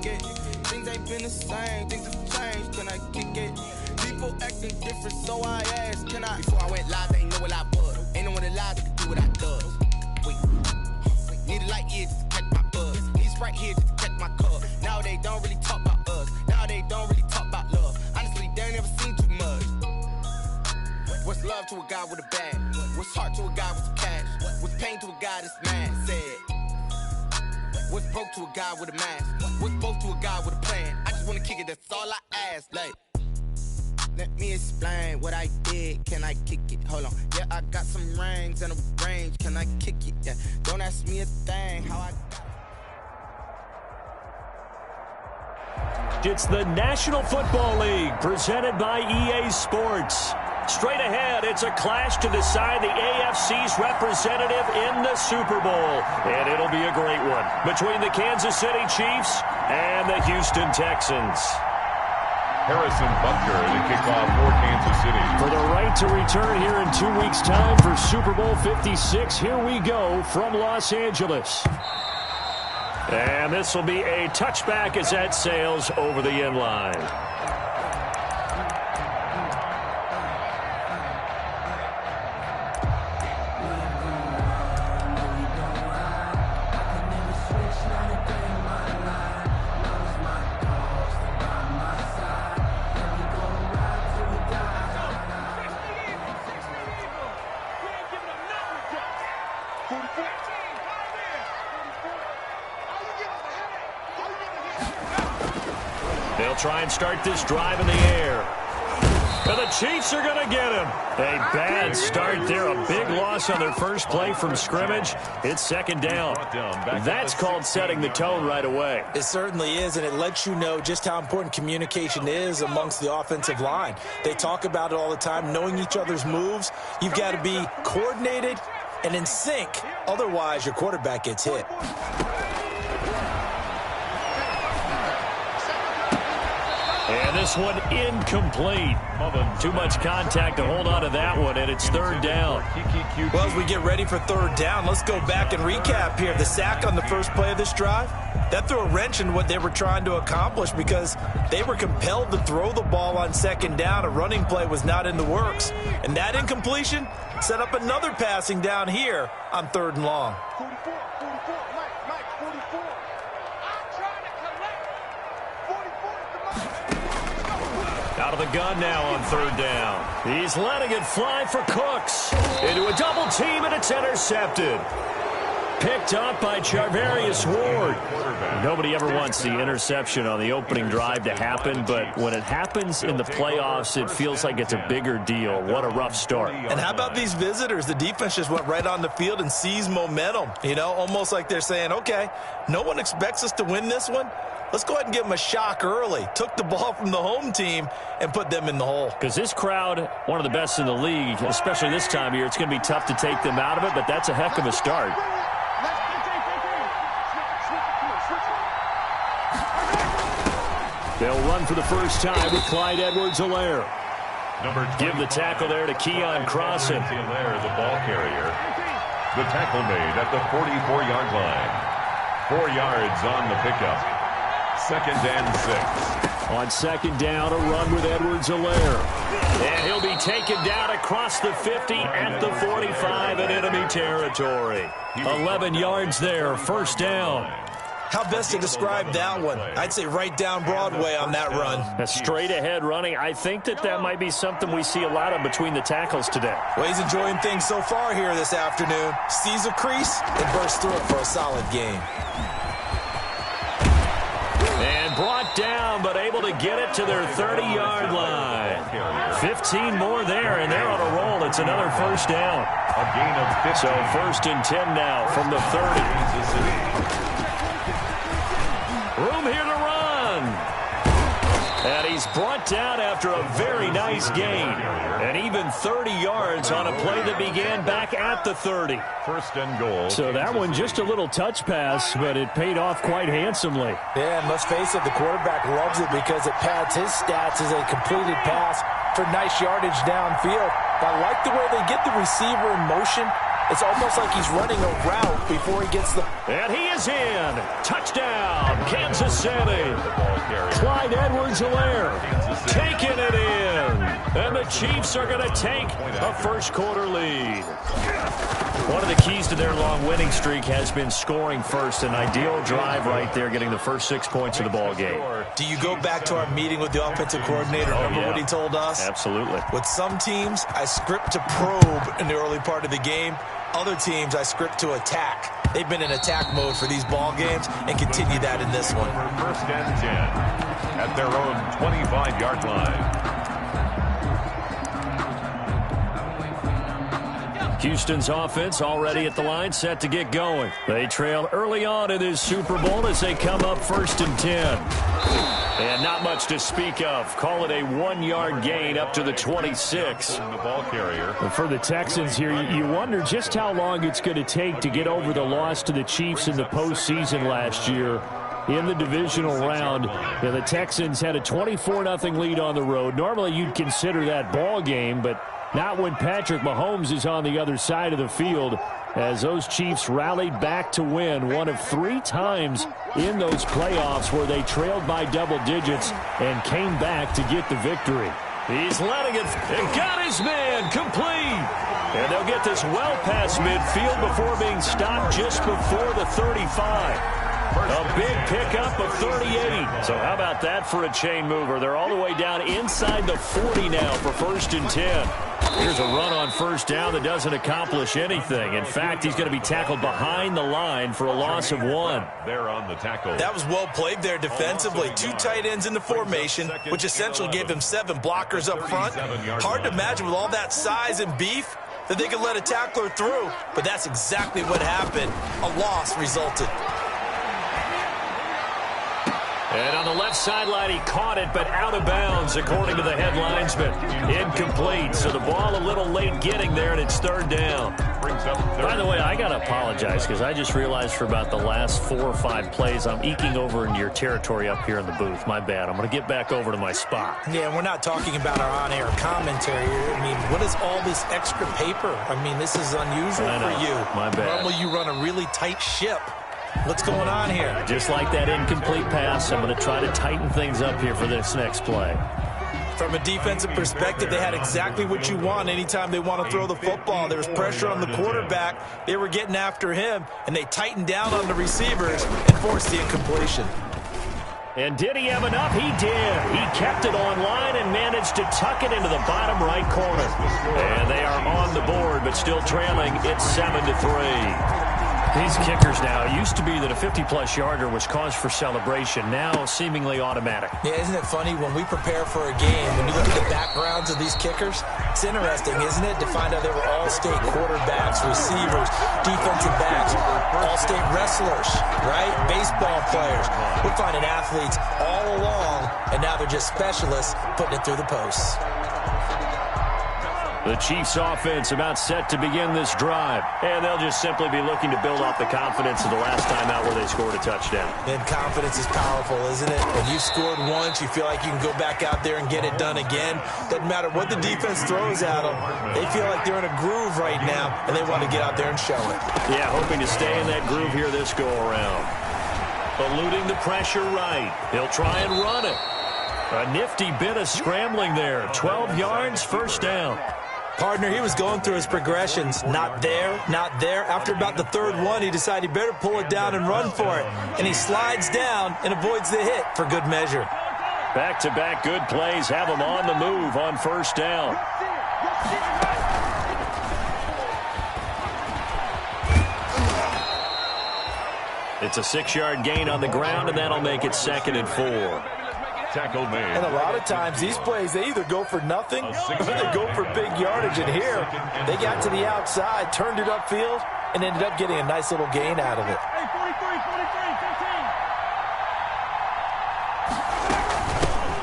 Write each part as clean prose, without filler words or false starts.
kick it? Things ain't been the same, things have changed, can I kick it? People acting different, so I asked, can I? Before I went live, they ain't know what I was. Ain't no one alive that could do what I does. Wait, need a light here just to catch my buzz. Need Sprite here just to catch my cup. Now they don't really talk about us. Now they don't really talk about love. Honestly, they ain't never seen too much. What's love to a guy with a bag? What's heart to a guy with some cash? What's pain to a guy that's mad? Said. What's broke to a guy with a mask? What's both to a guy with a plan? I just wanna kick it, that's all I ask. Like, let me explain what I did. Can I kick it? Hold on. Yeah, I got some rings and a range. Can I kick it? Yeah. Don't ask me a thing. How I got It's the National Football League presented by EA Sports. Straight ahead, it's a clash to decide the AFC's representative in the Super Bowl. And it'll be a great one between the Kansas City Chiefs and the Houston Texans. Harrison Butker, the kickoff for Kansas City. For the right to return here in 2 weeks' time for Super Bowl 56, here we go from Los Angeles. And this will be a touchback as that sails over the end line. They'll try and start this drive in the air. And the Chiefs are going to get him. A bad start there. A big loss on their first play from scrimmage. It's second down. That's called setting the tone right away. It certainly is, and it lets you know just how important communication is amongst the offensive line. They talk about it all the time, knowing each other's moves. You've got to be coordinated and in sync. Otherwise, your quarterback gets hit. And this one incomplete. Too much contact to hold on to that one, and it's third down. Well, as we get ready for third down, let's go back and recap here. The sack on the first play of this drive, that threw a wrench in what they were trying to accomplish because they were compelled to throw the ball on second down. A running play was not in the works. And that incompletion set up another passing down here on third and long. Out of the gun now on third down. He's letting it fly for Cooks. Into a double team, and it's intercepted. Picked up by Charvarius Ward. Nobody ever wants the interception on the opening drive to happen, but when it happens in the playoffs, it feels like it's a bigger deal. What a rough start. And how about these visitors? The defense just went right on the field and seized momentum. You know, almost like they're saying, okay, no one expects us to win this one. Let's go ahead and give them a shock early. Took the ball from the home team and put them in the hole. Because this crowd, one of the best in the league, especially this time of year, it's going to be tough to take them out of it, but that's a heck of a start. They'll run for the first time with Clyde Edwards-Helaire. Give the tackle there to Keon Crossan. Helaire, the ball carrier. The tackle made at the 44-yard line. 4 yards on the pickup. Second and 6. On second down, a run with Edwards-Helaire. And he'll be taken down across the 50 at the 45 in enemy territory. 11 yards there, first down. How best to describe that one? I'd say right down Broadway on that run. A straight ahead running. I think that might be something we see a lot of between the tackles today. Well, he's enjoying things so far here this afternoon. Sees a crease and bursts through it for a solid game. And brought down, but able to get it to their 30-yard line. 15 more there, and they're on a roll. It's another first down. A gain of 15. So first and 10 now from the 30. Room here to run. And he's brought down after a very nice gain. And even 30 yards on a play that began back at the 30. First and goal. So that one just a little touch pass, but it paid off quite handsomely. Yeah, and let's face it, the quarterback loves it because it pads his stats as a completed pass for nice yardage downfield. But I like the way they get the receiver in motion. It's almost like he's running a route before he gets the... And he is in. Touchdown, Kansas Asante. Clyde Edwards-Helaire taking it in. And the Chiefs are going to take a first-quarter lead. One of the keys to their long winning streak has been scoring first. An ideal drive right there, getting the first 6 points of the ball game. Do you go back to our meeting with the offensive coordinator? Remember what he told us? Absolutely. With some teams, I script to probe in the early part of the game. Other teams, I script to attack. They've been in attack mode for these ball games and continue that in this one. First and 10 at their own 25-yard line. Houston's offense already at the line, set to get going. They trail early on in this Super Bowl as they come up 1st and 10. And not much to speak of. Call it a 1-yard gain up to the 26. The ball carrier. For the Texans here, you wonder just how long it's going to take to get over the loss to the Chiefs in the postseason last year. In the divisional round, the Texans had a 24-0 lead on the road. Normally you'd consider that ball game, but not when Patrick Mahomes is on the other side of the field, as those Chiefs rallied back to win one of 3 times in those playoffs where they trailed by double digits and came back to get the victory. He's letting it and got his man complete. And they'll get this well past midfield before being stopped just before the 35. A big pickup of 38. So how about that for a chain mover? They're all the way down inside the 40 now for 1st and 10. Here's a run on 1st down that doesn't accomplish anything. In fact, he's going to be tackled behind the line for a loss of 1. They're on the tackle. That was well played there defensively. 2 tight ends in the formation, which essentially gave them 7 blockers up front. Hard to imagine with all that size and beef that they could let a tackler through, but that's exactly what happened. A loss resulted. And on the left sideline, he caught it, but out of bounds, according to the head linesman. Incomplete, so the ball a little late getting there, and it's 3rd down. By the way, I got to apologize, because I just realized for about the last 4 or 5 plays, I'm eking over into your territory up here in the booth. My bad. I'm going to get back over to my spot. Yeah, we're not talking about our on-air commentary here. I mean, what is all this extra paper? I mean, this is unusual for you. My bad. Normally, you run a really tight ship. What's going on here? Just like that incomplete pass, I'm going to try to tighten things up here for this next play. From a defensive perspective, they had exactly what you want anytime they want to throw the football. There was pressure on the quarterback. They were getting after him, and they tightened down on the receivers and forced the incompletion. And did he have enough? He did. He kept it on line and managed to tuck it into the bottom right corner. And they are on the board, but still trailing. It's 7-3. These kickers now, it used to be that a 50-plus yarder was cause for celebration. Now, seemingly automatic. Yeah, isn't it funny when we prepare for a game, when you look at the backgrounds of these kickers, it's interesting, isn't it, to find out they were all-state quarterbacks, receivers, defensive backs, all-state wrestlers, right? Baseball players. We're finding athletes all along, and now they're just specialists putting it through the posts. The Chiefs offense about set to begin this drive. And they'll just simply be looking to build off the confidence of the last time out where they scored a touchdown. And confidence is powerful, isn't it? When you've scored once, you feel like you can go back out there and get it done again. Doesn't matter what the defense throws at them. They feel like they're in a groove right now, and they want to get out there and show it. Yeah, hoping to stay in that groove here this go-around. Eluding the pressure right. He'll try and run it. A nifty bit of scrambling there. 12 yards, 1st down. Partner, he was going through his progressions. Not there, not there. After about the 3rd one, he decided he better pull it down and run for it. And he slides down and avoids the hit for good measure. Back-to-back good plays have him on the move on 1st down. It's a 6-yard gain on the ground, and that'll make it 2nd and 4. Tackle made. And a lot of times these plays, they either go for nothing or they go for big yardage. And here, they got to the outside, turned it upfield, and ended up getting a nice little gain out of it.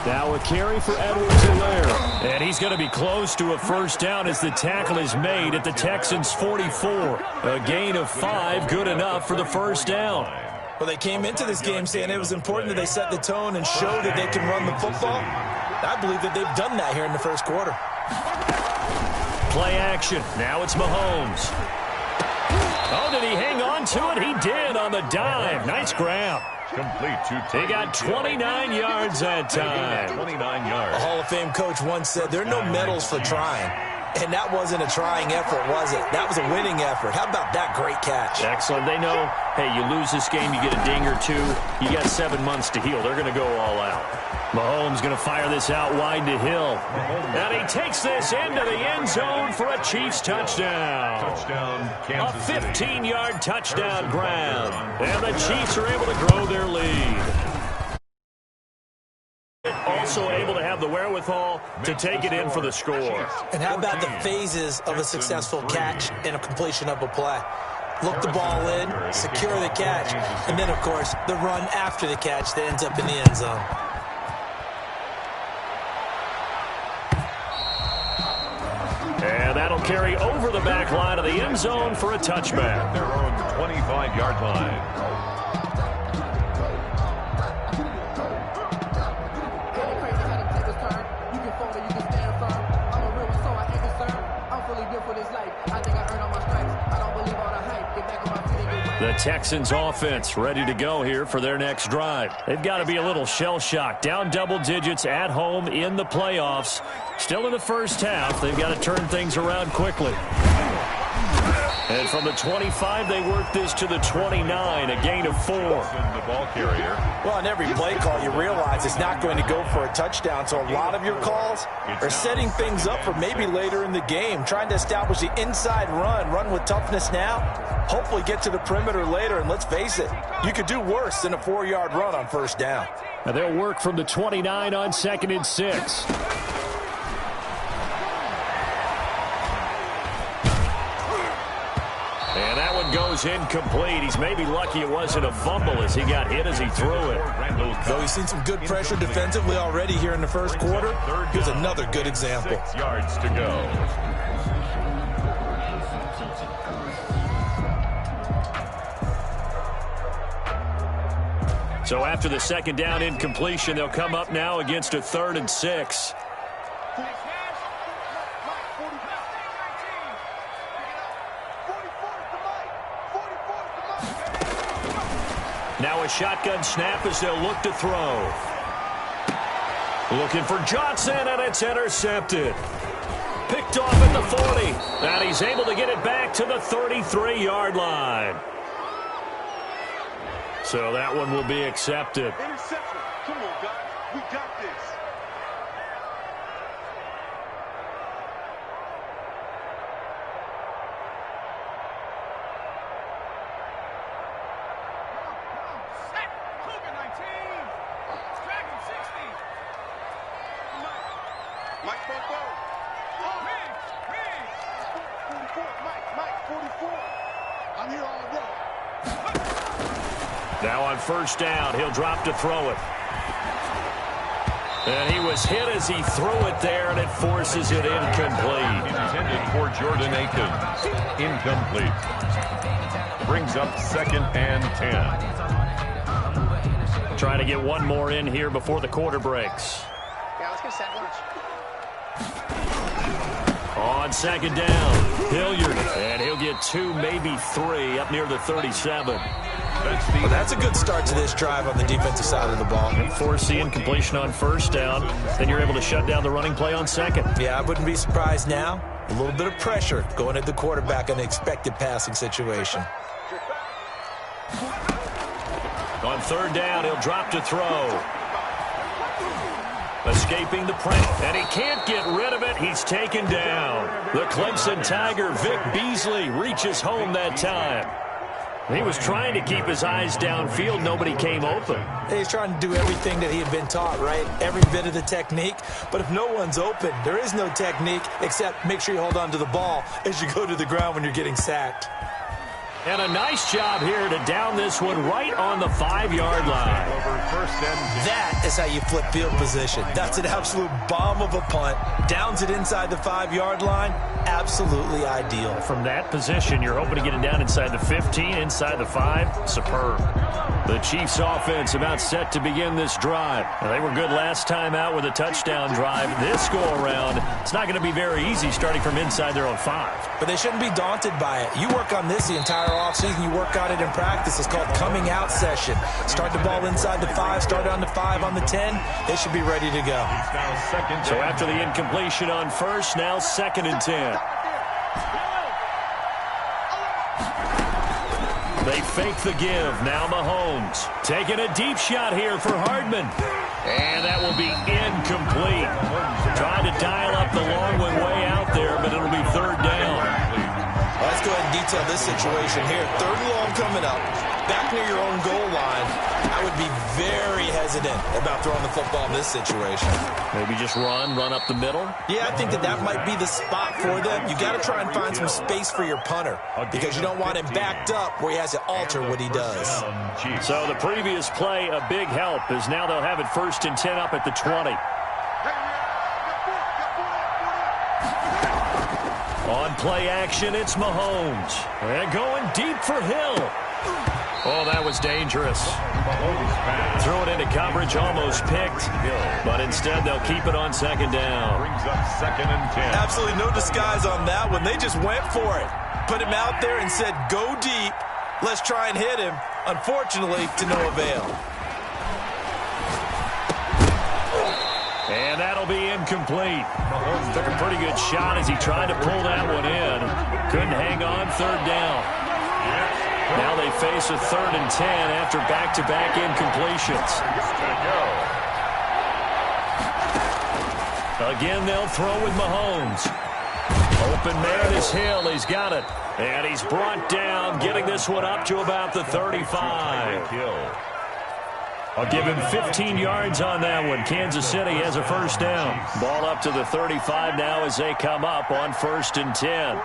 Now a carry for Edwards-Helaire. And he's going to be close to a 1st down as the tackle is made at the Texans' 44. A gain of 5, good enough for the 1st down. Well, they came into this game saying it was important that they set the tone and show that they can run the football. I believe that they've done that here in the 1st quarter. Play action. Now it's Mahomes. Oh, did he hang on to it? He did on the dive. Nice grab. Complete to He got 29 yards that time. 29 yards. A Hall of Fame coach once said there are no medals for trying. And that wasn't a trying effort, was it? That was a winning effort. How about that great catch? Excellent. They know, hey, you lose this game, you get a ding or two. You got 7 months to heal. They're going to go all out. Mahomes going to fire this out wide to Hill. And he takes this into the end zone for a Chiefs touchdown. Touchdown, Kansas City. A 15-yard touchdown grab. And the Chiefs are able to grow their lead. Also able to have the wherewithal to take it in for the score. And how about the phases of a successful catch and a completion of a play? Look the ball in, secure the catch, and then, of course, the run after the catch that ends up in the end zone. And that'll carry over the back line of the end zone for a touchback. Their own 25-yard line. The Texans offense ready to go here for their next drive. They've got to be a little shell-shocked. Down double digits at home in the playoffs. Still in the first half. They've got to turn things around quickly. And from the 25, they work this to the 29, a gain of 4. The ball carrier. Well, on every play call, you realize it's not going to go for a touchdown, so a lot of your calls are setting things up for maybe later in the game, trying to establish the inside run with toughness now, hopefully get to the perimeter later, and let's face it, you could do worse than a 4-yard run on first down. And they'll work from the 29 on 2nd and 6. And that one goes incomplete. He's maybe lucky it wasn't a fumble as he got hit as he threw it. Though he's seen some good pressure defensively already here in the first quarter, here's another good example. 6 yards to go. So after the second down incompletion, they'll come up now against a 3rd and 6. Now a shotgun snap as they'll look to throw. Looking for Johnson, and it's intercepted. Picked off at the 40. And he's able to get it back to the 33-yard line. So that one will be accepted. Interception. Come on, guys. We got this. Mike, front row. Oh, Riggs. 44, Mike, 44. I'm here all day. Now on first down, he'll drop to throw it. And he was hit as he threw it there, and it forces it incomplete. Intended for Jordan Akins. Incomplete. Brings up 2nd and 10. Trying to get one more in here before the quarter breaks. Yeah, let's get set lunch. On second down, Hilliard, and he'll get 2, maybe 3, up near the 37. Well, that's a good start to this drive on the defensive side of the ball. Force the incompletion on first down, then you're able to shut down the running play on second. Yeah, I wouldn't be surprised now. A little bit of pressure going at the quarterback in an expected passing situation. On third down, he'll drop to throw. Escaping the press, and he can't get rid of it. He's taken down. The Clemson Tiger, Vic Beasley, reaches home that time. He was trying to keep his eyes downfield. Nobody came open. He's trying to do everything that he had been taught, right? Every bit of the technique. But if no one's open, there is no technique except make sure you hold on to the ball as you go to the ground when you're getting sacked. And a nice job here to down this one right on the 5-yard line. That is how you flip field position. That's an absolute bomb of a punt. Downs it inside the 5-yard line. Absolutely ideal. From that position, you're hoping to get it down inside the 15, inside the 5. Superb. The Chiefs offense about set to begin this drive. Now, they were good last time out with a touchdown drive. This go-around, it's not going to be very easy starting from inside their own 5. But they shouldn't be daunted by it. You work on this the entire offseason. You work on it in practice. It's called coming out session. Start the ball inside the 5, start on the 5, on the 10. They should be ready to go. So after the incompletion on first, now 2nd and 10. They fake the give. Now Mahomes taking a deep shot here for Hardman. And that will be incomplete. Trying to dial up the long one way out there, but it'll be 3rd down. Let's go ahead and detail this situation here. 3rd and long coming up. Back near your own goal line. I would be very hesitant about throwing the football in this situation. Maybe just run up the middle? Yeah, I think that might be the spot for them. You got to try and find some space for your punter because you don't want him backed up where he has to alter what he does. So the previous play, a big help, as now they'll have it 1st and 10 up at the 20. On play action, it's Mahomes. And going deep for Hill. Oh, that was dangerous. Threw it into coverage, almost picked. But instead, they'll keep it on 2nd down. Brings up 2nd and 10. Absolutely no disguise on that one. They just went for it. Put him out there and said, go deep. Let's try and hit him. Unfortunately, to no avail. And that'll be incomplete. Mahomes took a pretty good shot as he tried to pull that one in. Couldn't hang on, 3rd down. Now they face a 3rd and 10 after back-to-back incompletions. Again, they'll throw with Mahomes. Open man is Hill. He's got it. And he's brought down, getting this one up to about the 35. I'll give him 15 yards on that one. Kansas City has a 1st down. Ball up to the 35 now as they come up on 1st and 10.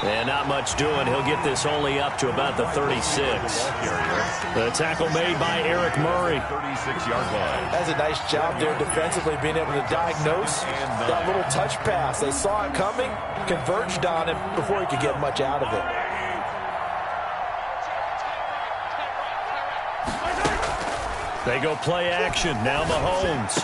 And not much doing. He'll get this only up to about the 36. The tackle made by Eric Murray. 36-yard line. That's a nice job there defensively, being able to diagnose that little touch pass. They saw it coming, converged on him before he could get much out of it. They go play action. Now Mahomes.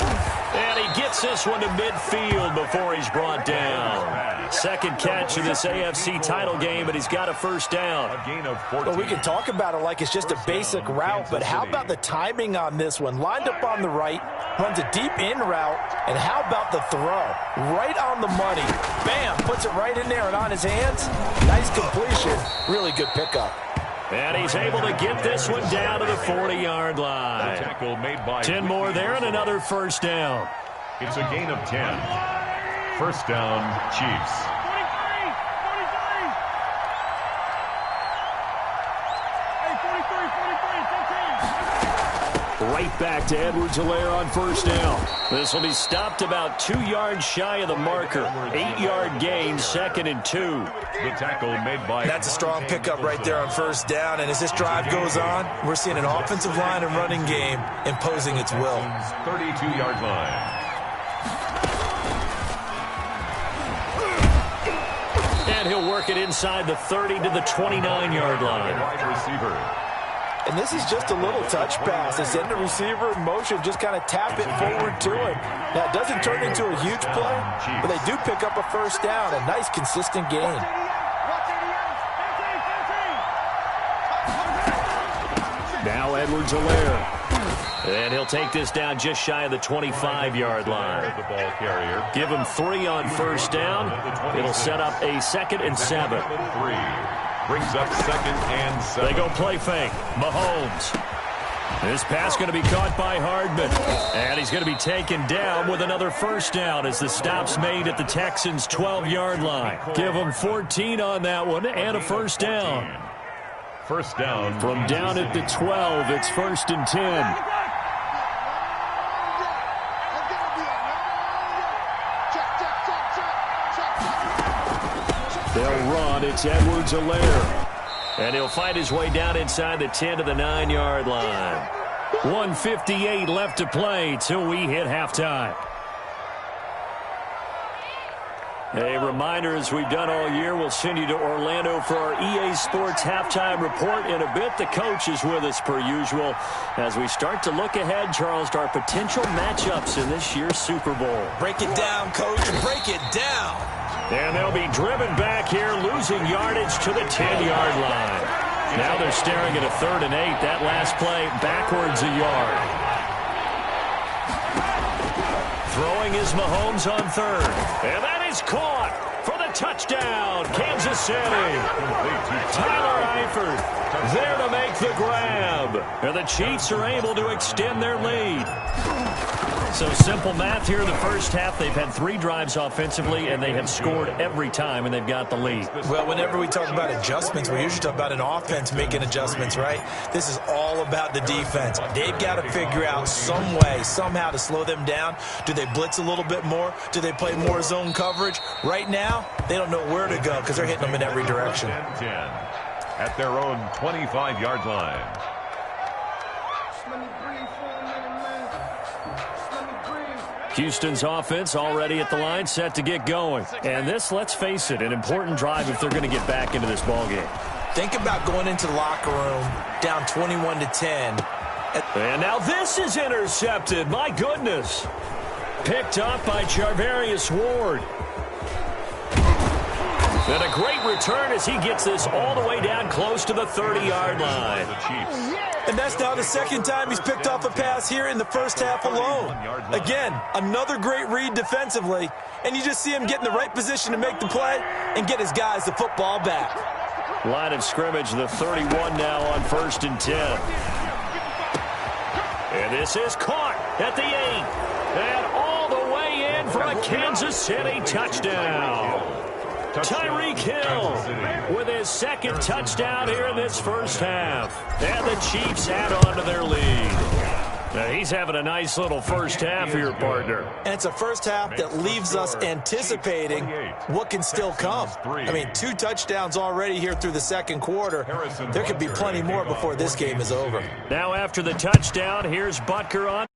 And he gets this one to midfield before he's brought down. 2nd catch of this AFC title game, and he's got a 1st down. A gain of 14. Well, we can talk about it like it's just a basic route, but how about the timing on this one? Lined up on the right, runs a deep in route, and how about the throw? Right on the money. Bam, puts it right in there and on his hands. Nice completion. Really good pickup. And he's able to get this one down to the 40-yard line. Tackle made by 10 more there and another 1st down. It's a gain of 10. 1st down, Chiefs. Right back to Edwards-Helaire on 1st down. This will be stopped about 2 yards shy of the marker. 8-yard gain, 2nd and 2. The tackle made by... That's a strong pickup right there on 1st down, and as this drive goes on, we're seeing an offensive line and running game imposing its will. 32-yard line. And he'll work it inside the 30 to the 29-yard line. Wide receiver. And this is just a little touch pass. They send the receiver in motion, just kind of tap it forward to him. Now, it doesn't turn into a huge play, but they do pick up a 1st down, a nice, consistent gain. Now Edwards-Helaire. And he'll take this down just shy of the 25-yard line. The ball carrier. Give him 3 on 1st down. It'll set up a 2nd and 7. 3. Brings up 2nd and 7. They go play fake. Mahomes. This pass going to be caught by Hardman. And he's going to be taken down with another 1st down as the stop's made at the Texans' 12-yard line. Give them 14 on that one and a 1st down. 1st down. From down at the 12, it's 1st and 10. They'll run. It's Edwards-Helaire. And he'll fight his way down inside the 10 to the 9-yard line. 1:58 left to play till we hit halftime. A reminder, as we've done all year, we'll send you to Orlando for our EA Sports halftime report in a bit. The coach is with us per usual as we start to look ahead, Charles, to our potential matchups in this year's Super Bowl. Break it down, coach. Break it down. And they'll be driven back here, losing yardage to the 10-yard line. Now they're staring at a 3rd and 8. That last play backwards a yard. Throwing is Mahomes on 3rd. And that is caught for the touchdown, Kansas City. Tyler Eifert there to make the grab. And the Chiefs are able to extend their lead. So simple math here in the first half. They've had 3 drives offensively, and they have scored every time, and they've got the lead. Well, whenever we talk about adjustments, we usually talk about an offense making adjustments, right? This is all about the defense. They've got to figure out some way, somehow to slow them down. Do they blitz a little bit more? Do they play more zone coverage? Right now, they don't know where to go because they're hitting them in every direction. 10 at their own 25-yard line. Houston's offense already at the line, set to get going. And this, let's face it, an important drive if they're going to get back into this ballgame. Think about going into the locker room down 21-10. And now this is intercepted. My goodness. Picked up by Charvarius Ward. And a great return as he gets this all the way down close to the 30-yard line. And that's now the 2nd time he's picked off a pass here in the first half alone. Again, another great read defensively, and you just see him get in the right position to make the play and get his guys the football back. Line of scrimmage, the 31 now on 1st and 10. And this is caught at the 8. And all the way in for a Kansas City touchdown. Tyreek Hill with his 2nd touchdown here in this first half. And the Chiefs add on to their lead. Now he's having a nice little first half here, partner. And it's a first half that leaves us anticipating what can still come. I mean, 2 touchdowns already here through the 2nd quarter. There could be plenty more before this game is over. Now after the touchdown, here's Butker on.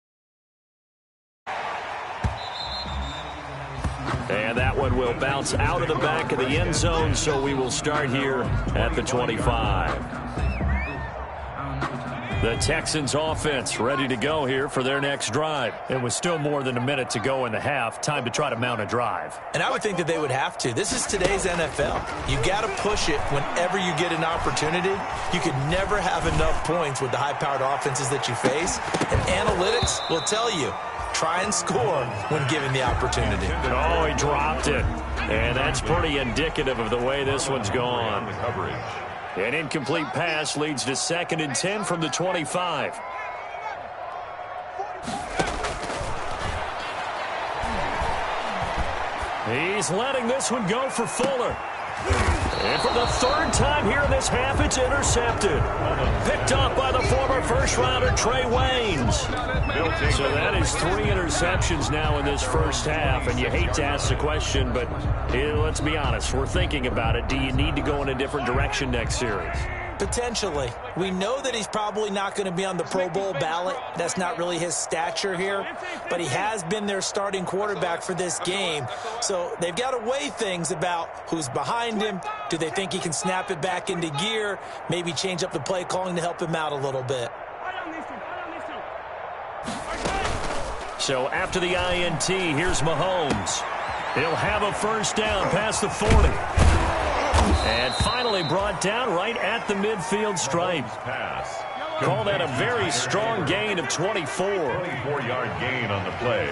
And that one will bounce out of the back of the end zone, so we will start here at the 25. The Texans offense ready to go here for their next drive. It was still more than a minute to go in the half. Time to try to mount a drive. And I would think that they would have to. This is today's NFL. You got to push it whenever you get an opportunity. You could never have enough points with the high-powered offenses that you face. And analytics will tell you, try and score when given the opportunity. Oh, he dropped it. And that's pretty indicative of the way this one's gone. An incomplete pass leads to 2nd and 10 from the 25. He's letting this one go for Fuller. And for the 3rd time here in this half, it's intercepted. Picked up by the former first-rounder Trey Waynes. So that is 3 interceptions now in this first half. And you hate to ask the question, but let's be honest. We're thinking about it. Do you need to go in a different direction next series? Potentially. We know that he's probably not going to be on the Pro Bowl ballot. That's not really his stature here. But he has been their starting quarterback for this game. So they've got to weigh things about who's behind him. Do they think he can snap it back into gear? Maybe change up the play calling to help him out a little bit. So after the INT, here's Mahomes. He'll have a first down past the 40. And finally brought down right at the midfield stripe. Call that a very strong gain of 24. 24-yard gain on the play.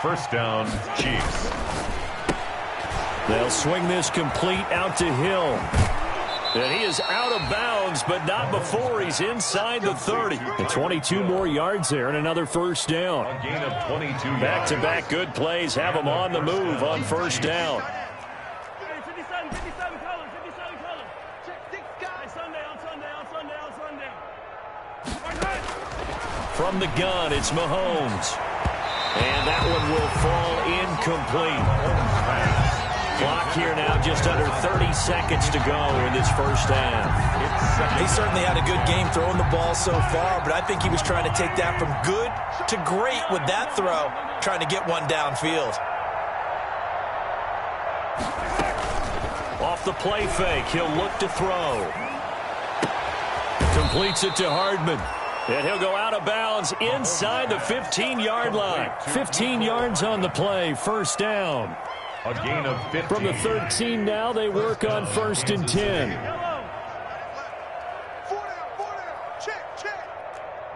First down, Chiefs. They'll swing this complete out to Hill. And he is out of bounds, but not before he's inside the 30. And 22 more yards there and another first down. A gain of 22 yards. Back-to-back good plays have him on the move on first down. From the gun, it's Mahomes. And that one will fall incomplete. Clock here now, just under 30 seconds to go in this first half. He certainly had a good game throwing the ball so far, but I think he was trying to take that from good to great with that throw, trying to get one downfield. Off the play fake, he'll look to throw. Completes it to Hardman. And he'll go out of bounds inside the 15-yard line. 15 yards on the play, first down. A gain of 15. From the 13 now, they work on 1st and 10. 4 down. Check.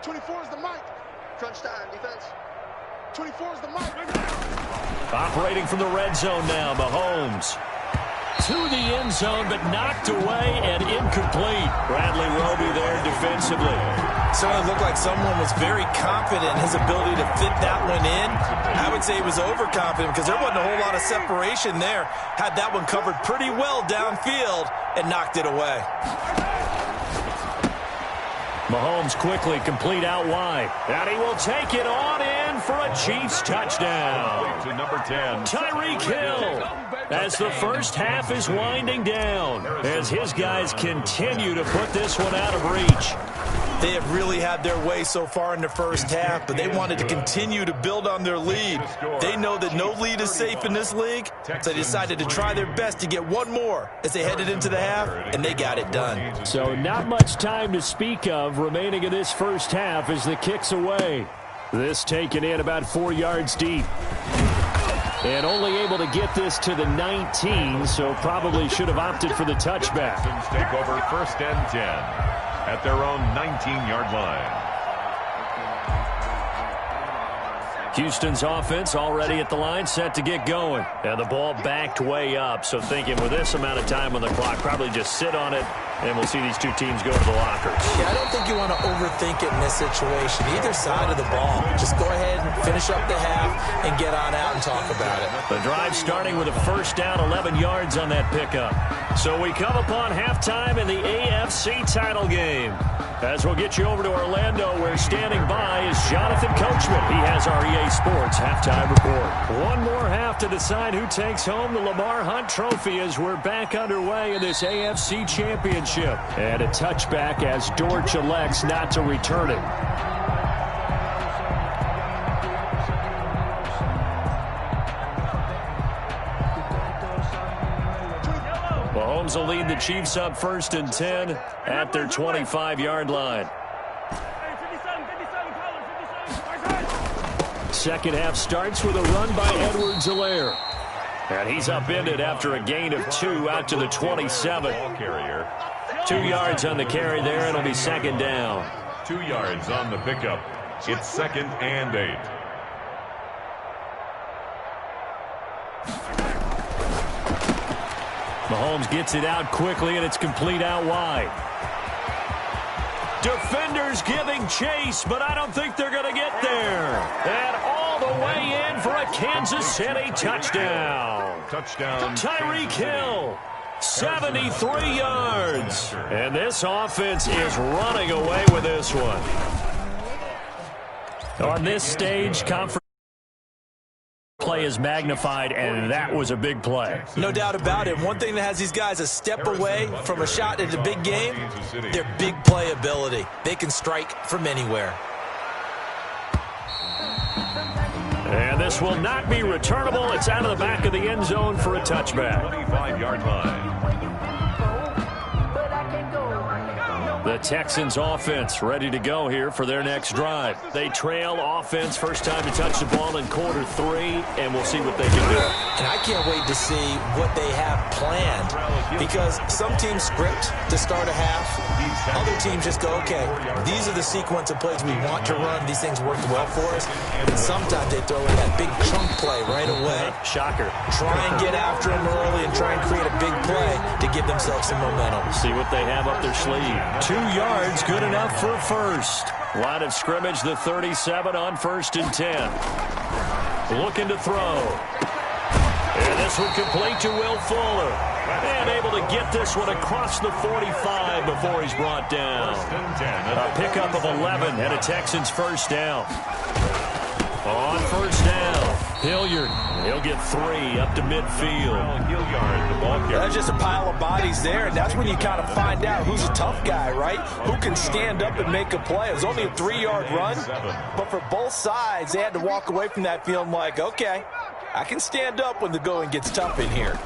24 is the mic. Crunch time, defense. 24 is the mic. Operating from the red zone now, Mahomes. To the end zone, but knocked away and incomplete. Bradley Roby there defensively. Certainly looked like someone was very confident in his ability to fit that one in. I would say he was overconfident because there wasn't a whole lot of separation there. Had that one covered pretty well downfield and knocked it away. Mahomes quickly complete out wide. And he will take it on in for a Chiefs touchdown. To number 10. Tyreek Hill. As the first half is winding down, as his guys continue to put this one out of reach. They have really had their way so far in the first half, but they wanted to continue to build on their lead. They know that no lead is safe in this league, so they decided to try their best to get one more as they headed into the half, and they got it done. So not much time to speak of remaining in this first half as the kick's away. This taken in about 4 yards deep. And only able to get this to the 19, so probably should have opted for the touchback. Take over 1st and 10 at their own 19-yard line. Houston's offense already at the line, set to get going. And the ball backed way up, so thinking with this amount of time on the clock, probably just sit on it, and we'll see these two teams go to the lockers. Yeah, I don't think you want to overthink it in this situation. Either side of the ball. Just go ahead and finish up the half and get on out and talk about it. The drive starting with a first down, 11 yards on that pickup. So we come upon halftime in the AFC title game. As we'll get you over to Orlando, where standing by is Jonathan Coachman. He has our EA Sports halftime report. One more half to decide who takes home the Lamar Hunt Trophy as we're back underway in this AFC Championship. And a touchback as Dortch elects not to return it. Mahomes will lead the Chiefs up 1st and 10 at their 25-yard line. Second half starts with a run by Edwards-Helaire. And he's upended after a gain of 2 out to the 27. 2 yards on the carry there, and it'll be 2nd down. 2 yards on the pickup. It's 2nd and 8. Mahomes gets it out quickly, and it's complete out wide. Defenders giving chase, but I don't think they're going to get there. And all the way in for a Kansas City touchdown. Touchdown. Tyreek Hill, 73 yards. And this offense is running away with this one. On this stage, conference play is magnified, and that was a big play. No doubt about it. One thing that has these guys a step away from a shot at the big game, their big play ability. They can strike from anywhere. And this will not be returnable. It's out of the back of the end zone for a touchback. 25-yard line. The Texans offense ready to go here for their next drive. They trail offense, first time to touch the ball in quarter 3, and we'll see what they can do. And I can't wait to see what they have planned, because some teams script to start a half. Other teams just go, okay, these are the sequence of plays we want to run. These things worked well for us. And sometimes they throw in that big chunk play right away. Shocker. Try and get after them early and try and create a big play to give themselves some momentum. See what they have up their sleeve. 2 yards, good enough for a first. Line of scrimmage, the 37 on 1st and 10. Looking to throw. And this one complete to Will Fuller. And able to get this one across the 45 before he's brought down. A pickup of 11 and a Texans first down. On first down, Hilliard. He'll get 3 up to midfield. Hilliard, the ball carrier. That's just a pile of bodies there, and that's when you kind of find out who's a tough guy, right? Who can stand up and make a play. It was only a 3-yard run, but for both sides, they had to walk away from that feeling like, okay, I can stand up when the going gets tough in here.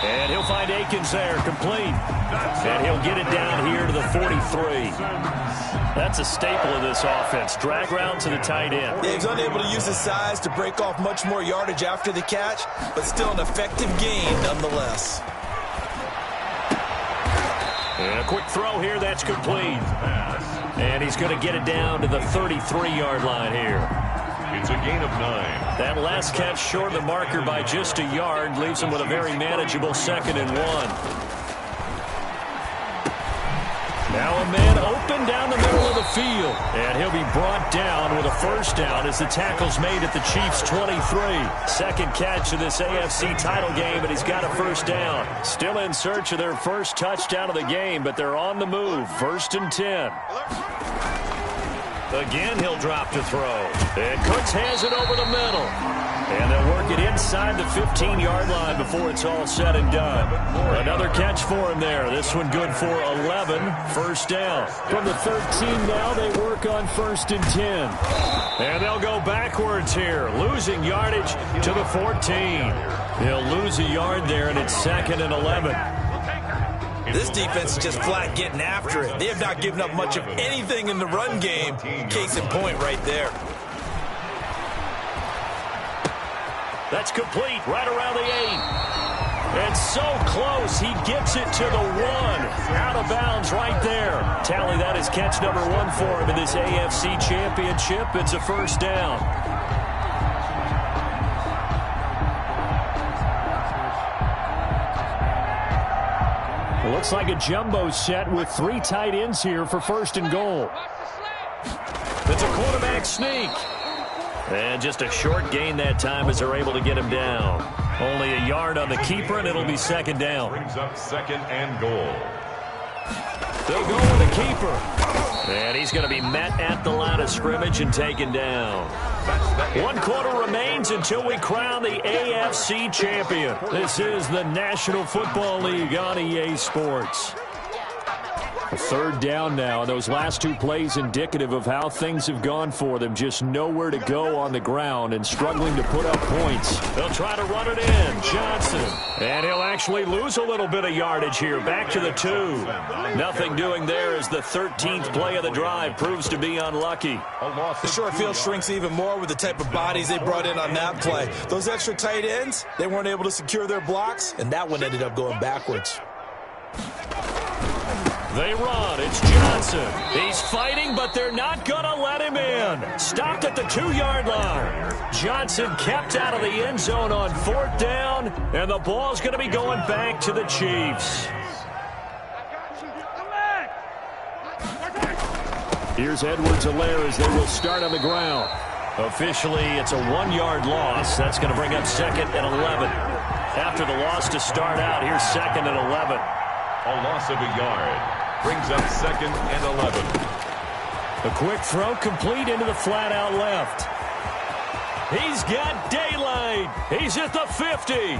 And he'll find Akins there, complete. And he'll get it down here to the 43. That's a staple of this offense. Drag route to the tight end. Yeah, he's unable to use his size to break off much more yardage after the catch, but still an effective gain nonetheless. And a quick throw here, that's complete. And he's going to get it down to the 33-yard line here. It's a gain of 9. That last catch short of the marker by just a yard leaves him with a very manageable 2nd and 1. Now a man open down the middle of the field. And he'll be brought down with a first down as the tackle's made at the Chiefs' 23. Second catch of this AFC title game, and he's got a first down. Still in search of their first touchdown of the game, but they're on the move. 1st and 10. Again, he'll drop to throw. And Cooks has it over the middle. And they'll work it inside the 15-yard line before it's all said and done. Another catch for him there. This one good for 11. First down. From the 13 now, they work on 1st and 10. And they'll go backwards here, losing yardage to the 14. He'll lose a yard there, and it's 2nd and 11. This defense is just flat getting after it. They have not given up much of anything in the run game. Case in point right there. That's complete right around the 8. And so close, he gets it to the 1. Out of bounds right there. Tally, that is catch number 1 for him in this AFC Championship. It's a first down. Looks like a jumbo set with 3 tight ends here for 1st and goal. It's a quarterback sneak. And just a short gain that time as they're able to get him down. Only a yard on the keeper, and it'll be 2nd down. Brings up 2nd and goal. They'll go with the keeper. And he's going to be met at the line of scrimmage and taken down. 1 quarter remains until we crown the AFC champion. This is the National Football League on EA Sports. A 3rd down now. Those last 2 plays indicative of how things have gone for them. Just nowhere to go on the ground and struggling to put up points. They'll try to run it in. Johnson. And he'll actually lose a little bit of yardage here. Back to the 2. Nothing doing there as the 13th play of the drive proves to be unlucky. The short field shrinks even more with the type of bodies they brought in on that play. Those extra tight ends, they weren't able to secure their blocks, and that one ended up going backwards. They run. It's Johnson. He's fighting, but they're not going to let him in. Stopped at the 2-yard line. Johnson kept out of the end zone on 4th down, and the ball's going to be going back to the Chiefs. Here's Edwards-Helaire as they will start on the ground. Officially, it's a 1-yard loss. That's going to bring up 2nd and 11. After the loss to start out, here's 2nd and 11. A loss of a yard. Brings up 2nd and 11. A quick throw complete into the flat out left. He's got daylight. He's at the 50.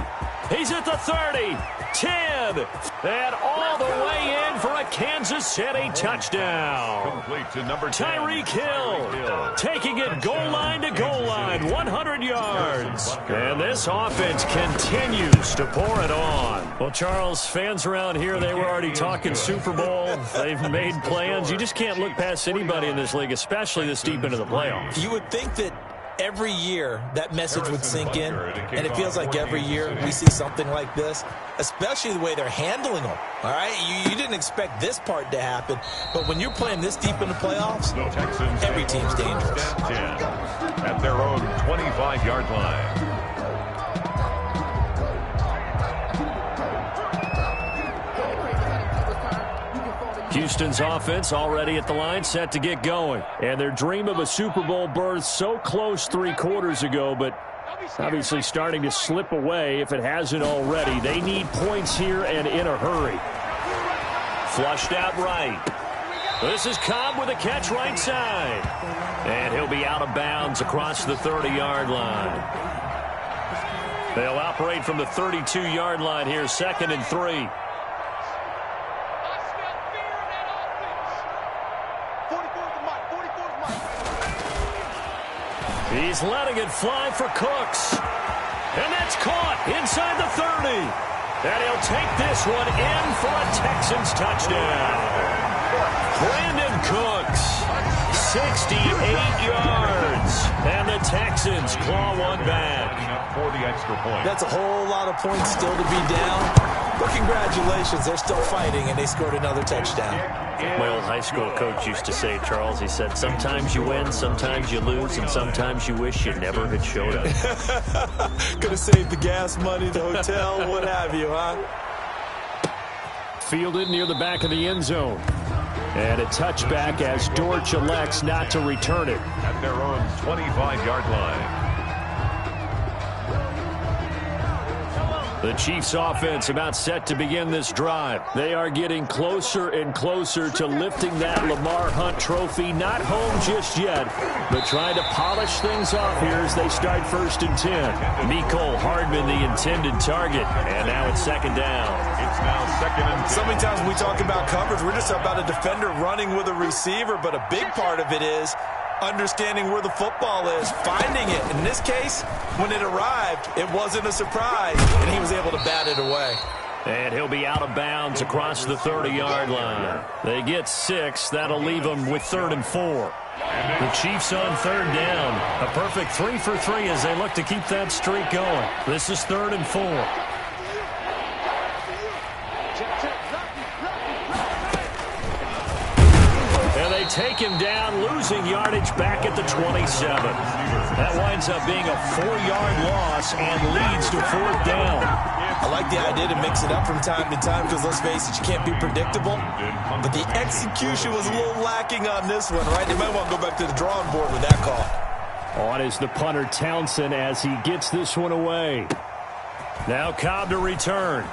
He's at the 30. 10. And all the way in for a Kansas City touchdown. Complete to number 10. Tyreek Hill taking it goal line to goal line, 100 yards. And this offense continues to pour it on. Well, Charles, fans around here, they were already talking Super Bowl. They've made plans. You just can't look past anybody in this league, especially this deep into the playoffs. You would think that every year that message would sink in, and it feels like every year we see something like this, especially the way they're handling them. All right, you didn't expect this part to happen, but when you're playing this deep in the playoffs, every team's dangerous. At their own 25-yard line. Houston's offense already at the line, set to get going. And their dream of a Super Bowl berth so close 3 quarters ago, but obviously starting to slip away if it hasn't already. They need points here and in a hurry. Flushed out right. This is Cobb with a catch right side. And he'll be out of bounds across the 30-yard line. They'll operate from the 32-yard line here, 2nd and 3. He's letting it fly for Cooks. And that's caught inside the 30. And he'll take this one in for a Texans touchdown. Brandon Cooks, 68 yards. And the Texans claw one back. For the extra point. That's a whole lot of points still to be down. But congratulations, they're still fighting, and they scored another touchdown. My old high school coach used to say, Charles, he said, sometimes you win, sometimes you lose, and sometimes you wish you never had showed up. Could have saved the gas money, the hotel, what have you, huh? Fielded near the back of the end zone. And a touchback as Dortch elects not to return it. At their own 25-yard line. The Chiefs offense about set to begin this drive. They are getting closer and closer to lifting that Lamar Hunt trophy. Not home just yet, but trying to polish things off here as they start 1st and 10. Mecole Hardman, the intended target. And now it's 2nd down. It's now 2nd and 10. So many times when we talk about coverage, we're just about a defender running with a receiver, but a big part of it is understanding where the football is, finding it. In this case, when it arrived, it wasn't a surprise, and he was able to bat it away. And he'll be out of bounds across the 30-yard line. They get 6. That'll leave them with 3rd and 4. The Chiefs on 3rd down. A perfect 3 for 3 as they look to keep that streak going. This is 3rd and 4. Take him down, losing yardage back at the 27. That winds up being a 4-yard loss and leads to 4th down. I like the idea to mix it up from time to time because, let's face it, you can't be predictable. But the execution was a little lacking on this one, right? They might want to go back to the drawing board with that call. On is the punter Townsend as he gets this one away. Now Cobb to return.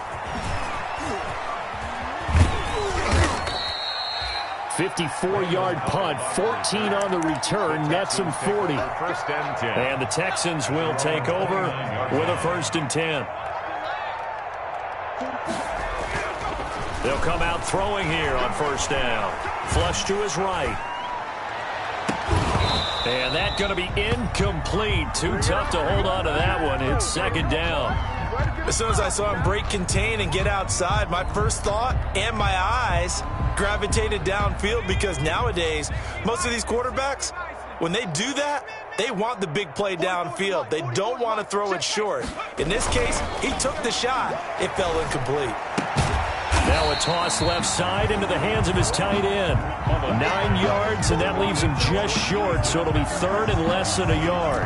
54-yard punt, 14 on the return, nets him 40. 1st and 10. And the Texans will take over with a 1st and 10. They'll come out throwing here on 1st down. Flush to his right. And that's going to be incomplete. Too tough to hold on to that one. It's 2nd down. As soon as I saw him break contain and get outside, my first thought and my eyes gravitated downfield because nowadays, most of these quarterbacks, when they do that, they want the big play downfield. They don't want to throw it short. In this case, he took the shot. It fell incomplete. Now a toss left side into the hands of his tight end. 9 yards, and that leaves him just short, so it'll be 3rd and less than a yard.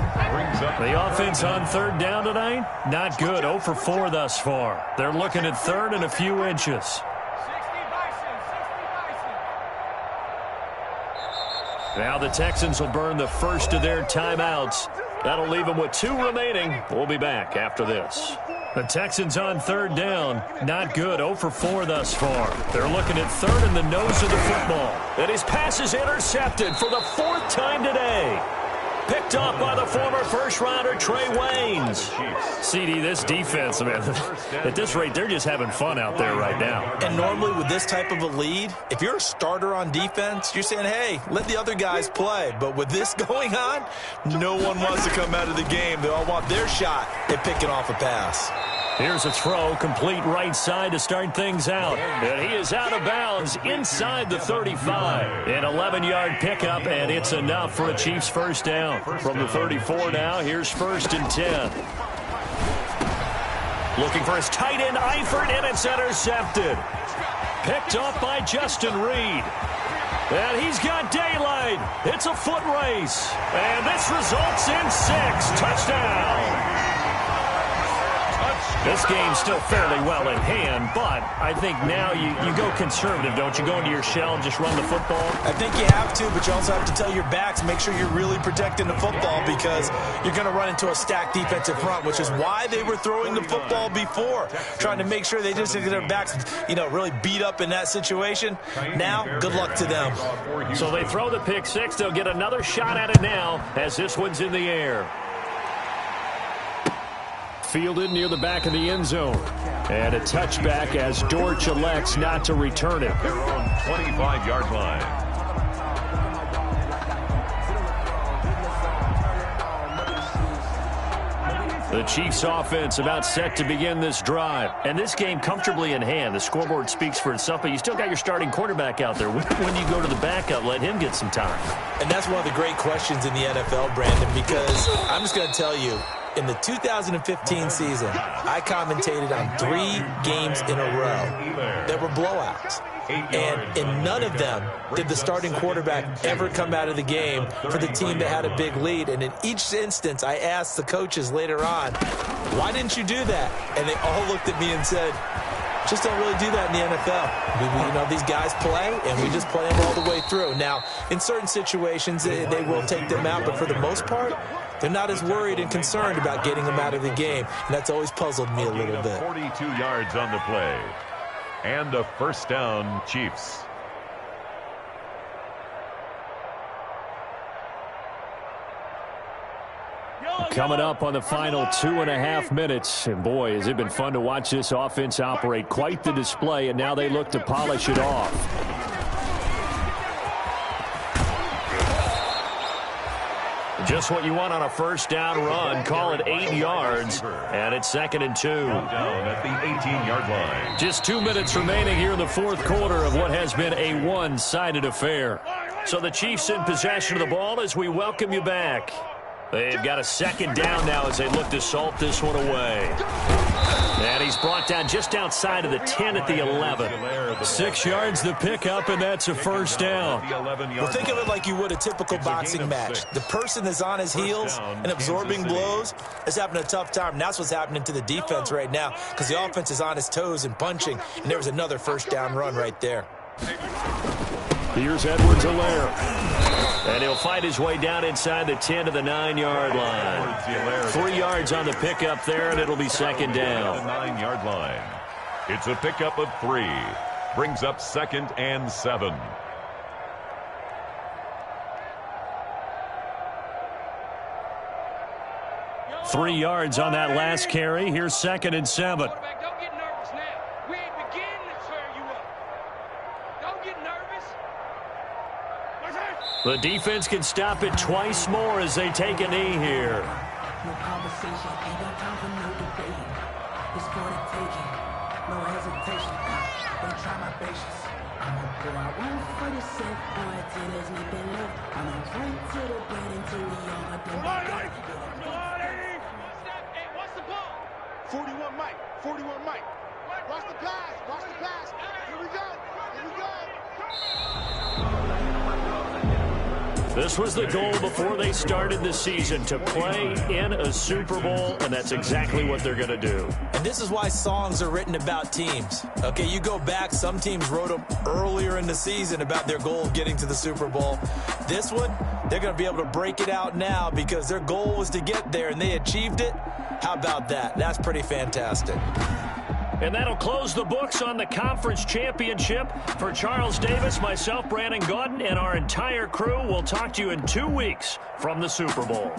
The offense on 3rd down tonight, not good. 0 for 4 thus far. They're looking at 3rd and a few inches. Now the Texans will burn the first of their timeouts. That'll leave them with 2 remaining. We'll be back after this. The Texans on 3rd down. Not good. 0 for 4 thus far. They're looking at 3rd in the nose of the football. And his pass is intercepted for the 4th time today. Picked off by the former first-rounder Trey Waynes. CD, this defense, man, at this rate, they're just having fun out there right now. And normally with this type of a lead, if you're a starter on defense, you're saying, hey, let the other guys play. But with this going on, no one wants to come out of the game. They all want their shot at picking off a pass. Here's a throw, complete right side to start things out. And he is out of bounds inside the 35. An 11-yard pickup, and it's enough for a Chiefs 1st down. From the 34 now, here's 1st and 10. Looking for his tight end, Eifert, and it's intercepted. Picked off by Justin Reed. And he's got daylight. It's a foot race. And this results in 6. Touchdown. This game's still fairly well in hand, but I think now you go conservative, don't you? Go into your shell and just run the football? I think you have to, but you also have to tell your backs, make sure you're really protecting the football because you're going to run into a stacked defensive front, which is why they were throwing the football before, trying to make sure they just get their backs, really beat up in that situation. Now, good luck to them. So they throw the pick 6. They'll get another shot at it now as this one's in the air. Fielded near the back of the end zone. And a touchback as Dortch elects not to return it. Their own 25-yard line. The Chiefs offense about set to begin this drive. And this game comfortably in hand. The scoreboard speaks for itself, but you still got your starting quarterback out there. When you go to the backup, let him get some time. And that's one of the great questions in the NFL, Brandon, because I'm just going to tell you, in the 2015 season, I commentated on 3 games in a row that were blowouts. And in none of them did the starting quarterback ever come out of the game for the team that had a big lead. And in each instance, I asked the coaches later on, why didn't you do that? And they all looked at me and said, just don't really do that in the NFL. These guys play, and we just play them all the way through. Now, in certain situations, they will take them out, but for the most part, they're not as worried and concerned about getting them out of the game. And that's always puzzled me a little bit. 42 yards on the play. And a first down, Chiefs. Coming up on the final 2.5 minutes. And boy, has it been fun to watch this offense operate. Quite the display, and now they look to polish it off. Just what you want on a first down run. Call it 8 yards, and it's 2nd and 2. Down at the 18-yard line. Just 2 minutes remaining here in the fourth quarter of what has been a one-sided affair. So the Chiefs in possession of the ball as we welcome you back. They've got a 2nd down now as they look to salt this one away. And he's brought down just outside of the 10 at the 11. 6 yards the pickup, and that's a first down. Well, think of it like you would a typical boxing match. The person that's on his heels and absorbing blows is having a tough time. And that's what's happening to the defense right now because the offense is on his toes and punching. And there was another first down run right there. Here's Edwards-Helaire. And he'll fight his way down inside the 10 to the 9-yard line. 3 yards on the pickup there, and it'll be 2nd down. The 9-yard line. It's a pickup of 3. Brings up 2nd and 7. Three yards on that last carry. Here's 2nd and 7. Don't get nervous now. We ain't beginning to tear you up. Don't get nervous. The defense can stop it twice more as they take a knee here. No conversation, ain't got time for no debate. It's for the taking, no hesitation. Don't try my patience. I'ma pour out one for the set, boy, till there's nothing left. I'ma drink to the bread until we all got them back. Hey, what's the ball? 41 Mike, 41 Mike. Watch the pass, watch the pass. Here we go, here we go. This was the goal before they started the season, to play in a Super Bowl, and that's exactly what they're going to do. And this is why songs are written about teams. Okay, you go back, some teams wrote them earlier in the season about their goal of getting to the Super Bowl. This one, they're going to be able to break it out now because their goal was to get there, and they achieved it. How about that? That's pretty fantastic. And that'll close the books on the conference championship. For Charles Davis, myself, Brandon Gaudin, and our entire crew, we'll talk to you in 2 weeks from the Super Bowl.